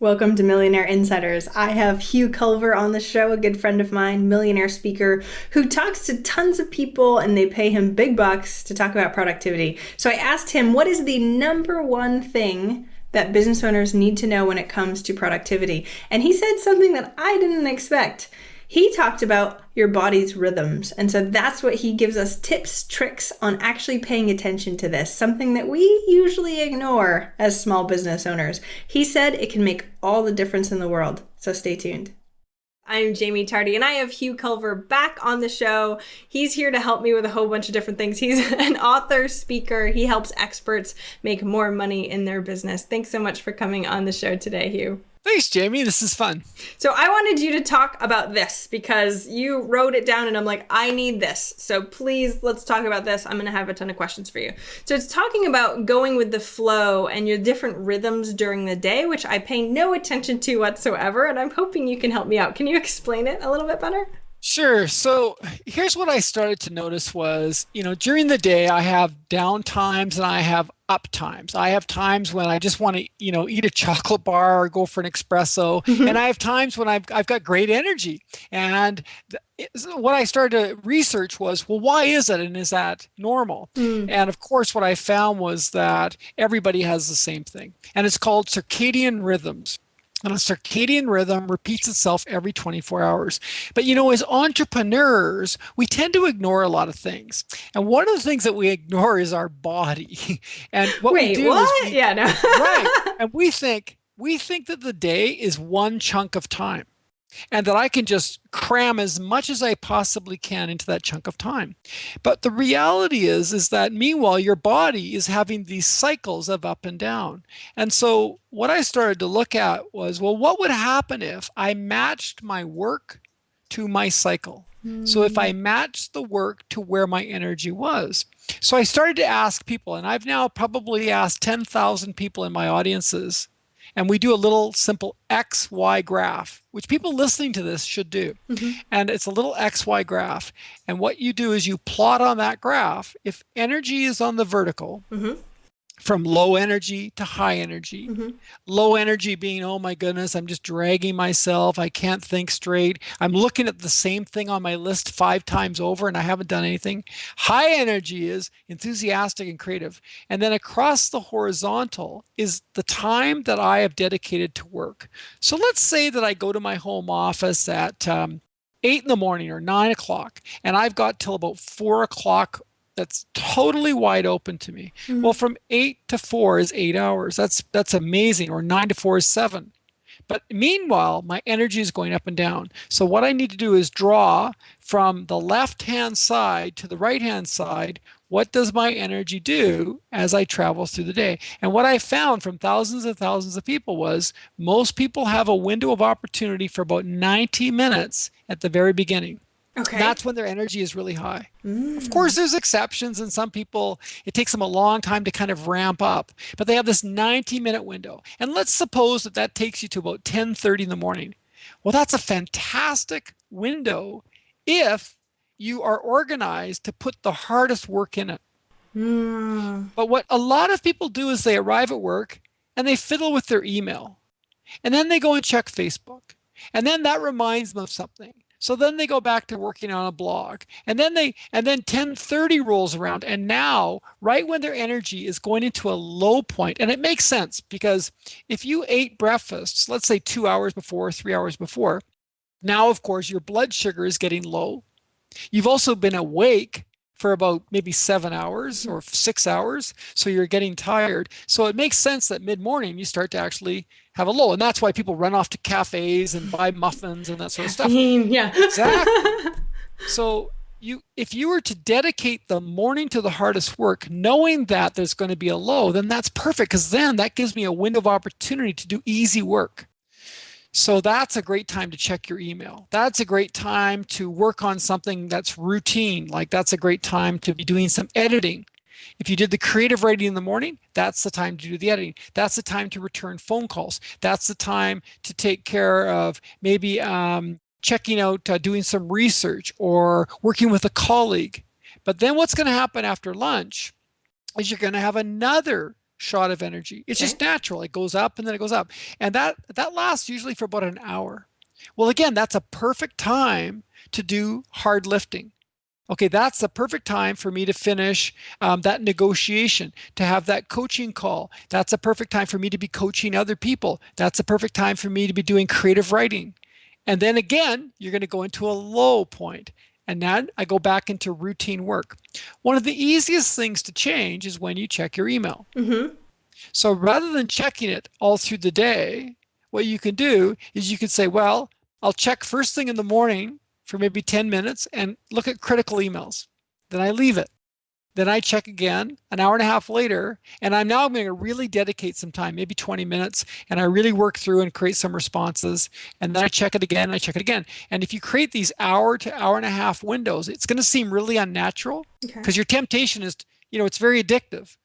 Welcome to Millionaire Insiders. I have Hugh Culver on the show, a good friend of mine, millionaire speaker who talks to tons of people and they pay him big bucks to talk about productivity. So I asked him, what is the number one thing that business owners need to know when it comes to productivity? And he said something that I didn't expect. He talked about your body's rhythms. And so that's what he gives us tips, tricks on actually paying attention to this, something that we usually ignore as small business owners. He said it can make all the difference in the world. So stay tuned. I'm Jaime Tardy, and I have Hugh Culver back on the show. He's here to help me with a whole bunch of different things. He's an author, speaker. He helps experts make more money in their business. Thanks so much for coming on the show today, Hugh. Thanks, Jaime. This is fun. So I wanted you to talk about this because you wrote it down and I'm like, I need this. So please, let's talk about this. I'm going to have a ton of questions for you. So it's talking about going with the flow and your different rhythms during the day, which I pay no attention to whatsoever. And I'm hoping you can help me out. Can you explain it a little bit better? Sure. So here's what I started to notice was, during the day, I have down times and I have up times. I have times when I just want to, eat a chocolate bar or go for an espresso. And I have times when I've got great energy. And what I started to research was, well, why is it? And is that normal? And of course, what I found was that everybody has the same thing. And it's called circadian rhythms. And a circadian rhythm repeats itself every 24 hours. But as entrepreneurs, we tend to ignore a lot of things. And one of the things that we ignore is our body. And what we do what? is Yeah, no. right. And we think that the day is one chunk of time. And that I can just cram as much as I possibly can into that chunk of time. But the reality is that meanwhile, your body is having these cycles of up and down. And so what I started to look at was, well, what would happen if I matched my work to my cycle? So if I matched the work to where my energy was. So I started to ask people, and I've now probably asked 10,000 people in my audiences. And we do a little simple XY graph, which people listening to this should do. And it's a little XY graph. And what you do is you plot on that graph, if energy is on the vertical, from low energy to high energy. Low energy being, oh my goodness, I'm just dragging myself. I can't think straight. I'm looking at the same thing on my list 5 times over and I haven't done anything. High energy is enthusiastic and creative. And then across the horizontal is the time that I have dedicated to work. So let's say that I go to my home office at 8 in the morning or 9 o'clock, and I've got till about 4 o'clock that's totally wide open to me. Well, from 8 to 4 is 8 hours. That's amazing. Or 9 to 4 is 7. But meanwhile, my energy is going up and down. So what I need to do is draw from the left-hand side to the right-hand side. What does my energy do as I travel through the day? And what I found from thousands and thousands of people was most people have a window of opportunity for about 90 minutes at the very beginning. Okay. That's when their energy is really high. Of course, there's exceptions, and some people, it takes them a long time to kind of ramp up, but they have this 90-minute window. And let's suppose that takes you to about 10:30 in the morning. Well, that's a fantastic window if you are organized to put the hardest work in it. But what a lot of people do is they arrive at work and they fiddle with their email. And then they go and check Facebook. And then that reminds them of something. So then they go back to working on a blog. And then 10:30 rolls around. And now, right when their energy is going into a low point, and it makes sense because if you ate breakfast, let's say 2 hours before, 3 hours before, now, of course, your blood sugar is getting low. You've also been awake for about maybe 7 hours or 6 hours. So you're getting tired. So it makes sense that mid-morning you start to actually have a low. And that's why people run off to cafes and buy muffins and that sort of stuff. Yeah. Exactly. So if you were to dedicate the morning to the hardest work, knowing that there's going to be a low, then that's perfect because then that gives me a window of opportunity to do easy work. So that's a great time to check your email. That's a great time to work on something that's routine. Like that's a great time to be doing some editing. If you did the creative writing in the morning, that's the time to do the editing. That's the time to return phone calls. That's the time to take care of maybe checking out, doing some research or working with a colleague. But then what's going to happen after lunch is you're going to have another shot of energy. It's Okay. just natural. It goes up and then it goes up. And that lasts usually for about an hour. Well, again, that's a perfect time to do hard lifting. Okay, that's the perfect time for me to finish that negotiation, to have that coaching call. That's a perfect time for me to be coaching other people. That's a perfect time for me to be doing creative writing. And then again, you're going to go into a low point. And then I go back into routine work. One of the easiest things to change is when you check your email. Mm-hmm. So rather than checking it all through the day, what you can do is you can say, well, I'll check first thing in the morning for maybe 10 minutes and look at critical emails. Then I leave it. Then I check again an hour and a half later, and I'm now going to really dedicate some time, maybe 20 minutes, and I really work through and create some responses. And then I check it again, and I check it again. And if you create these hour to hour and a half windows, it's going to seem really unnatural Okay. because your temptation is, it's very addictive.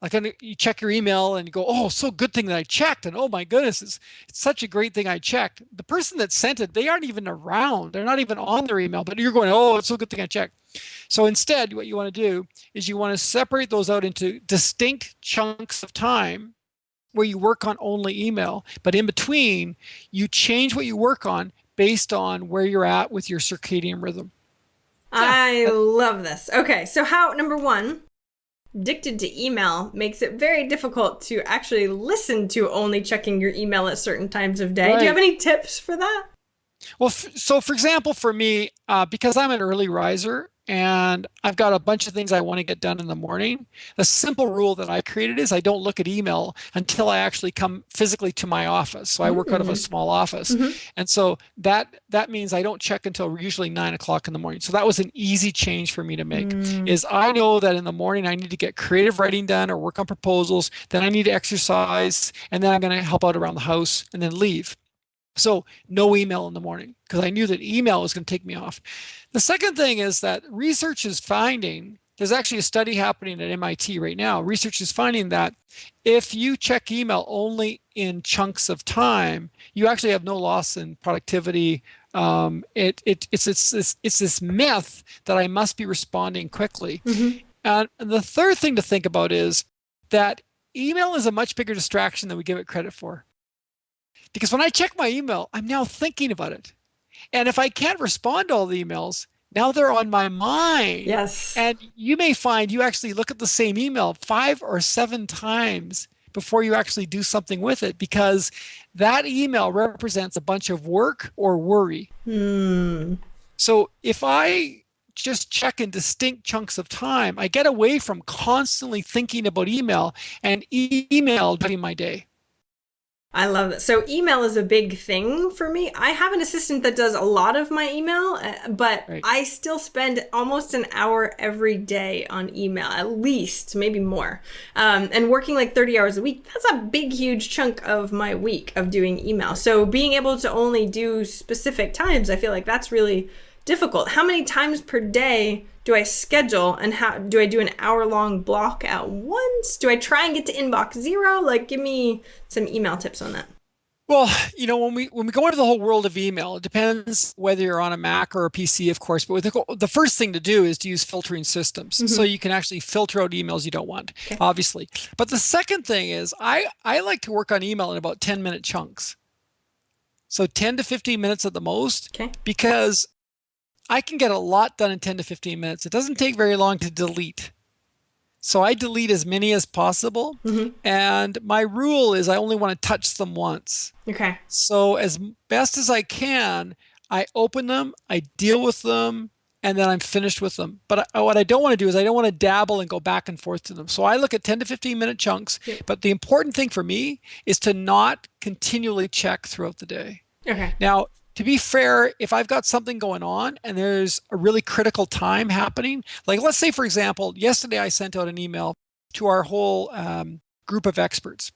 Like you check your email and you go, oh, so good thing that I checked. And oh my goodness, it's such a great thing I checked. The person that sent it, they aren't even around. They're not even on their email, but you're going, oh, it's so good thing I checked. So instead, what you want to do is you want to separate those out into distinct chunks of time where you work on only email. But in between, you change what you work on based on where you're at with your circadian rhythm. I love this. Okay, so number one, addicted to email makes it very difficult to actually listen to only checking your email at certain times of day. Right. Do you have any tips for that? Well, so for example, for me, because I'm an early riser and I've got a bunch of things I want to get done in the morning, the simple rule that I created is I don't look at email until I actually come physically to my office. So I work out of a small office. Mm-hmm. And so that means I don't check until usually 9 o'clock in the morning. So that was an easy change for me to make, is I know that in the morning I need to get creative writing done or work on proposals, then I need to exercise, and then I'm going to help out around the house and then leave. So no email in the morning because I knew that email was going to take me off. The second thing is that research is finding, there's actually a study happening at MIT right now. Research is finding that if you check email only in chunks of time, you actually have no loss in productivity. It's this myth that I must be responding quickly. Mm-hmm. And the third thing to think about is that email is a much bigger distraction than we give it credit for. Because when I check my email, I'm now thinking about it. And if I can't respond to all the emails, now they're on my mind. Yes. And you may find you actually look at the same email 5 or 7 times before you actually do something with it, because that email represents a bunch of work or worry. So if I just check in distinct chunks of time, I get away from constantly thinking about email and email during my day. I love that. So email is a big thing for me. I have an assistant that does a lot of my email, but Right. I still spend almost an hour every day on email, at least, maybe more. And working like 30 hours a week, that's a big, huge chunk of my week of doing email. So being able to only do specific times, I feel like that's really difficult. How many times per day do I schedule, and how do I do an hour-long block at once? Do I try and get to inbox 0? Like, give me some email tips on that. Well, when we go into the whole world of email, it depends whether you're on a Mac or a PC, of course. But the first thing to do is to use filtering systems, so you can actually filter out emails you don't want, obviously. But the second thing is I like to work on email in about 10-minute chunks. So 10 to 15 minutes at the most, because I can get a lot done in 10 to 15 minutes. It doesn't take very long to delete. So I delete as many as possible. And my rule is I only want to touch them once. Okay. So as best as I can, I open them, I deal with them, and then I'm finished with them. But what I don't want to do is I don't want to dabble and go back and forth to them. So I look at 10 to 15 minute chunks. But the important thing for me is to not continually check throughout the day. Okay. Now, to be fair, if I've got something going on and there's a really critical time happening, like let's say, for example, yesterday I sent out an email to our whole group of experts.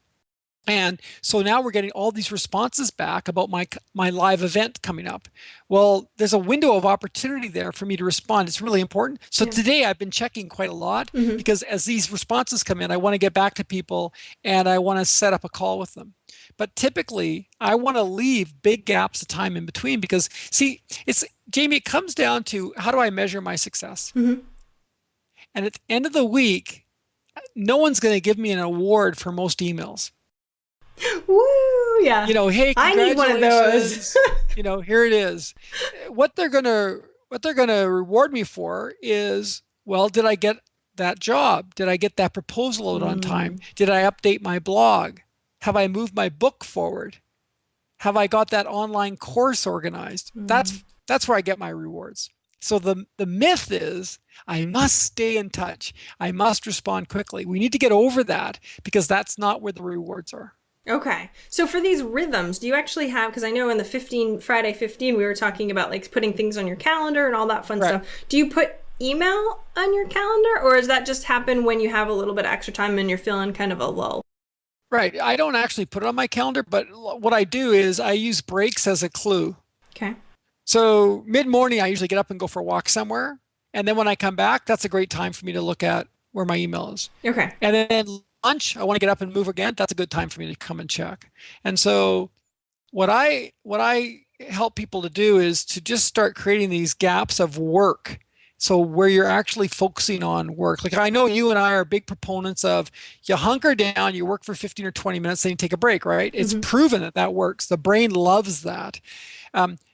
And so now we're getting all these responses back about my live event coming up. Well, there's a window of opportunity there for me to respond. It's really important. So today I've been checking quite a lot because as these responses come in, I want to get back to people and I want to set up a call with them. But typically, I want to leave big gaps of time in between because, see, Jaime, it comes down to how do I measure my success? And at the end of the week, no one's going to give me an award for most emails. Woo, yeah. Hey, I need one of those. congratulations. Here it is. What they're gonna reward me for is, well, did I get that job? Did I get that proposal out on time? Mm, Did I update my blog? Have I moved my book forward? Have I got that online course organized? mm. That's where I get my rewards. So the myth is I must stay in touch. I must respond quickly. We need to get over that because that's not where the rewards are. Okay. So for these rhythms, do you actually have, because I know in the Friday 15, we were talking about like putting things on your calendar and all that fun Right. stuff. Do you put email on your calendar, or does that just happen when you have a little bit of extra time and you're feeling kind of a lull? Right. I don't actually put it on my calendar, but what I do is I use breaks as a clue. Okay. So mid-morning, I usually get up and go for a walk somewhere. And then when I come back, that's a great time for me to look at where my email is. Okay. And then lunch, I want to get up and move again. That's a good time for me to come and check. And so what I help people to do is to just start creating these gaps of work. So where you're actually focusing on work. Like I know you and I are big proponents of you hunker down, you work for 15 or 20 minutes, then you take a break, right? It's Hmm. proven that that works. The brain loves that.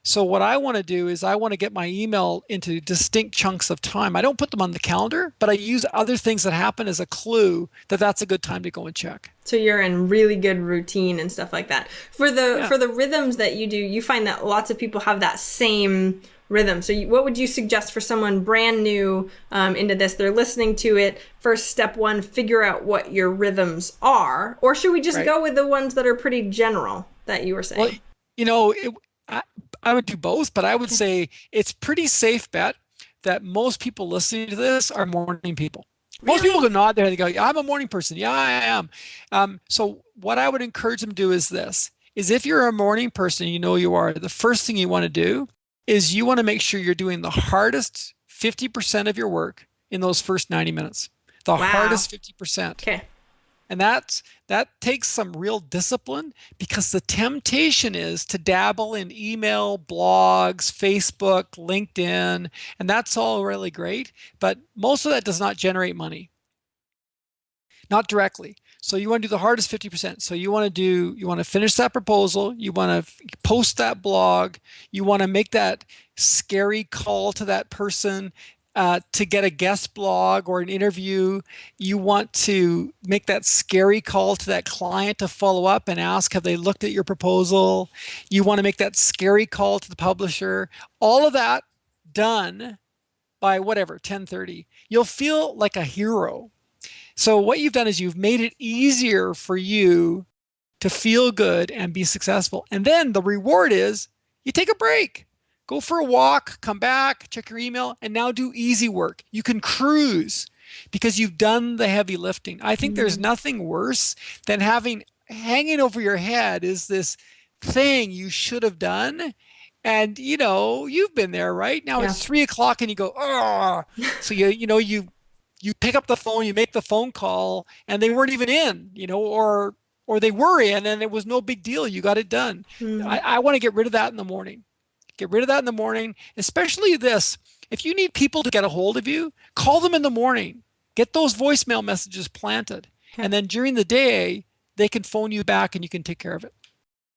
So what I want to do is I want to get my email into distinct chunks of time. I don't put them on the calendar, but I use other things that happen as a clue that that's a good time to go and check. So you're in really good routine and stuff like that. For the Yeah. for the rhythms that you do, you find that lots of people have that same rhythm. So what would you suggest for someone brand new into this? They're listening to it. First, step one, figure out what your rhythms are. Or should we just Right. go with the ones that are pretty general that you were saying? Well, you know, it, I, I would do both, but I would say it's pretty safe bet that most people listening to this are morning people. Most people Really? go nod there and they go, yeah, I'm a morning person. Yeah, I am. So what I would encourage them to do is this, is if you're a morning person, you are, the first thing you want to do is you want to make sure you're doing the hardest 50% of your work in those first 90 minutes. The Wow. hardest 50%. Okay. And that takes some real discipline because the temptation is to dabble in email, blogs, Facebook, LinkedIn, and that's all really great. But most of that does not generate money, not directly. So you want to do the hardest 50%. So you want to finish that proposal, you want to post that blog, you want to make that scary call to that person to get a guest blog or an interview. You want to make that scary call to that client to follow up and ask, have they looked at your proposal? You want to make that scary call to the publisher. All of that done by whatever, 10:30. You'll feel like a hero. So what you've done is you've made it easier for you to feel good and be successful. And then the reward is you take a break. Go for a walk, come back, check your email, and now do easy work. You can cruise because you've done the heavy lifting. I think there's Mm. nothing worse than having hanging over your head is this thing you should have done. And you've been there, right? Now Yeah. it's 3 o'clock and you go, oh, so you pick up the phone, you make the phone call, and they weren't even in, or they were in and it was no big deal. You got it done. I, Mm. I want to get rid of that in the morning. Get rid of that in the morning, especially this. If you need people to get a hold of you, call them in the morning. Get those voicemail messages planted. Okay. And then during the day, they can phone you back and you can take care of it.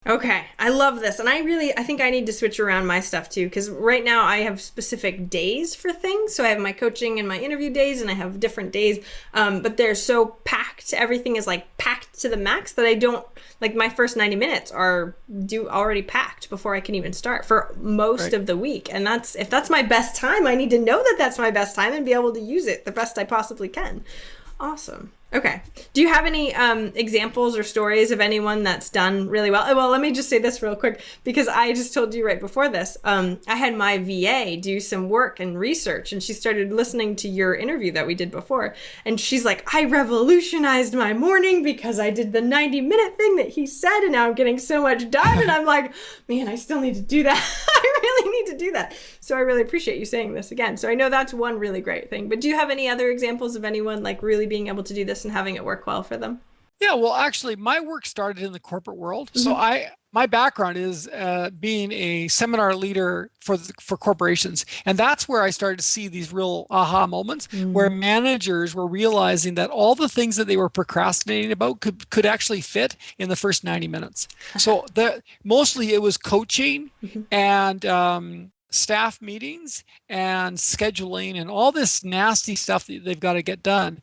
Okay, I love this. And I think I need to switch around my stuff too, because right now I have specific days for things. So I have my coaching and my interview days, and I have different days. But they're so packed. Everything is like packed to the max that I don't, like my first 90 minutes are already packed before I can even start for most Right. of the week. And if that's my best time, I need to know that that's my best time and be able to use it the best I possibly can. Awesome. Okay. Do you have any examples or stories of anyone that's done really well? Well, let me just say this real quick, because I just told you right before this, I had my VA do some work and research, and she started listening to your interview that we did before. And she's like, I revolutionized my morning because I did the 90-minute thing that he said, and now I'm getting so much done. And I'm like, man, I still need to do that. I really need to do that. So I really appreciate you saying this again. So I know that's one really great thing. But do you have any other examples of anyone like really being able to do this and having it work well for them? Yeah, well, actually, my work started in the corporate world. So Hmm. my background is being a seminar leader for corporations, and that's where I started to see these real aha moments where Mm. managers were realizing that all the things that they were procrastinating about could actually fit in the first 90 minutes. So the mostly it was coaching Mhm. and staff meetings and scheduling and all this nasty stuff that they've got to get done.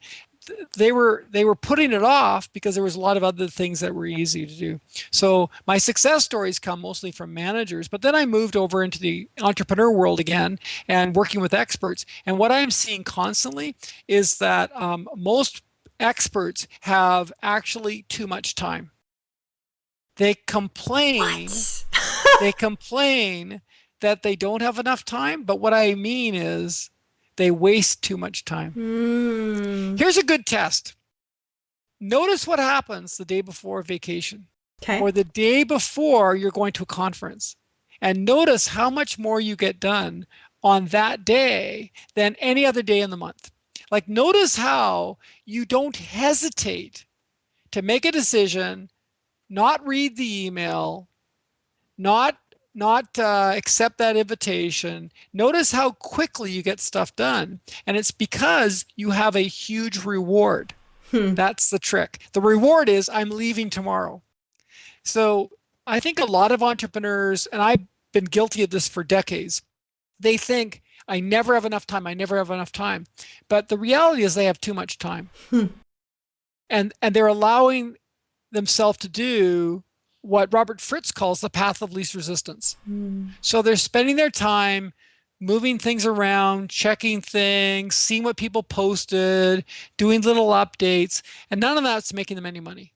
They were putting it off because there was a lot of other things that were easy to do. So my success stories come mostly from managers, but then I moved over into the entrepreneur world again and working with experts. And what I'm seeing constantly is that most experts have actually too much time. They complain, What? they complain that they don't have enough time, but what I mean is they waste too much time. Mm. Here's a good test. Notice what happens the day before vacation Okay. or the day before you're going to a conference. And notice how much more you get done on that day than any other day in the month. Like, notice how you don't hesitate to make a decision, not read the email, not accept that invitation. Notice how quickly you get stuff done. And it's because you have a huge reward. Hmm. That's the trick. The reward is I'm leaving tomorrow. So I think a lot of entrepreneurs, and I've been guilty of this for decades, they think I never have enough time. I never have enough time. But the reality is they have too much time. Hmm. And they're allowing themselves to do what Robert Fritz calls the path of least resistance. Hmm. So they're spending their time moving things around, checking things, seeing what people posted, doing little updates, and none of that's making them any money.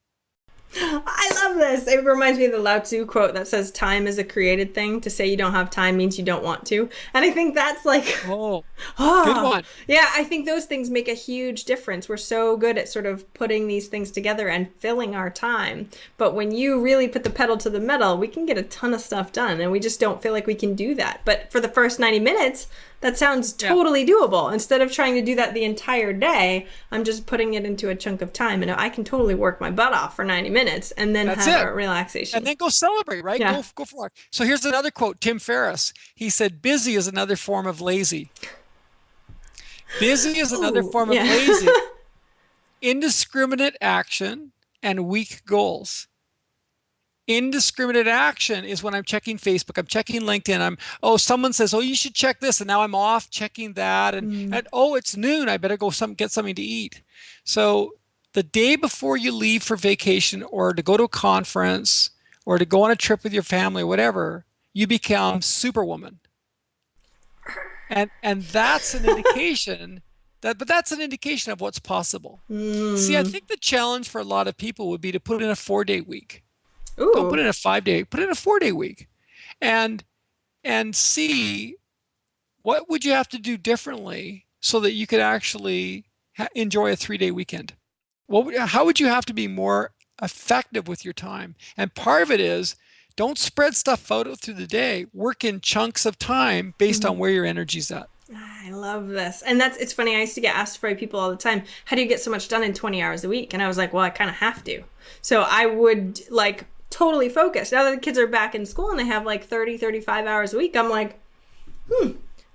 I love this. It reminds me of the Lao Tzu quote that says, "Time is a created thing. To say you don't have time means you don't want to." And I think that's like, Oh, good ah, one. yeah, I think those things make a huge difference. We're so good at sort of putting these things together and filling our time. But when you really put the pedal to the metal, we can get a ton of stuff done. And we just don't feel like we can do that. But for the first 90 minutes, that sounds Yeah, totally doable. Instead of trying to do that the entire day, I'm just putting it into a chunk of time. And I can totally work my butt off for 90 minutes and then that's have it. a And relaxation. then go celebrate, right? Yeah. Go for it. So here's another quote, Tim Ferriss. He said, busy is another form of lazy. Busy is another Ooh, form of yeah. lazy. Indiscriminate action and weak goals. Indiscriminate action is when I'm checking Facebook, I'm checking LinkedIn, oh, someone says, oh, you should check this, and now I'm off checking that, Mm. and oh, it's noon, I better go get something to eat. So the day before you leave for vacation or to go to a conference or to go on a trip with your family or whatever, you become superwoman. And that's an indication but that's an indication of what's possible. See, I Mm. think the challenge for a lot of people would be to put in a 4-day week. Don't put Ooh. in a 5-day, put in a 4-day week and see what would you have to do differently so that you could actually enjoy a 3-day weekend. How would you have to be more effective with your time? And part of it is don't spread stuff out through the day. Work in chunks of time based on Mm. where your energy's at. I love this. And it's funny. I used to get asked by people all the time, how do you get so much done in 20 hours a week? And I was like, well, I kind of have to. So I would like totally focus. Now that the kids are back in school and they have like 30, 35 hours a week, I'm like,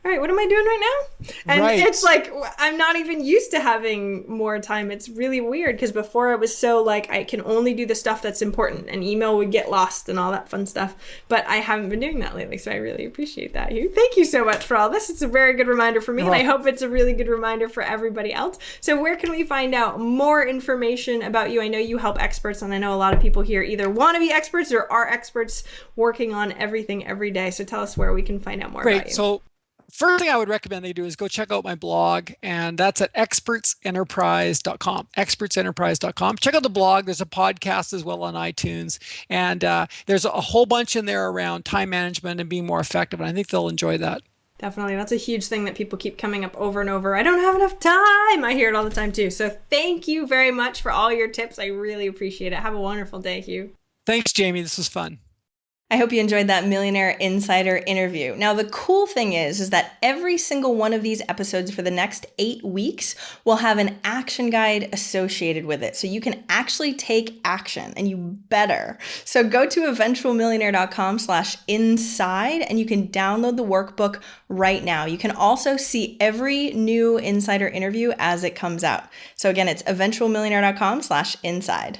all right, what am I doing right now? And Right. it's like, I'm not even used to having more time. It's really weird because before it was so like, I can only do the stuff that's important and email would get lost and all that fun stuff. But I haven't been doing that lately. So I really appreciate that, Hugh. Thank you so much for all this. It's a very good reminder for me. You're And I welcome. hope it's a really good reminder for everybody else. So where can we find out more information about you? I know you help experts and I know a lot of people here either want to be experts or are experts working on everything every day. So tell us where we can find out more about Great. you. So first thing I would recommend they do is go check out my blog, and that's at expertsenterprise.com. Expertsenterprise.com. Check out the blog. There's a podcast as well on iTunes, and there's a whole bunch in there around time management and being more effective, and I think they'll enjoy that. Definitely. That's a huge thing that people keep coming up over and over. I don't have enough time. I hear it all the time too. So thank you very much for all your tips. I really appreciate it. Have a wonderful day, Hugh. Thanks, Jamie. This was fun. I hope you enjoyed that Millionaire Insider interview. Now, the cool thing is that every single one of these episodes for the next 8 weeks will have an action guide associated with it. So you can actually take action, and you better. So go to eventualmillionaire.com/inside and you can download the workbook right now. You can also see every new insider interview as it comes out. So again, it's eventualmillionaire.com/inside.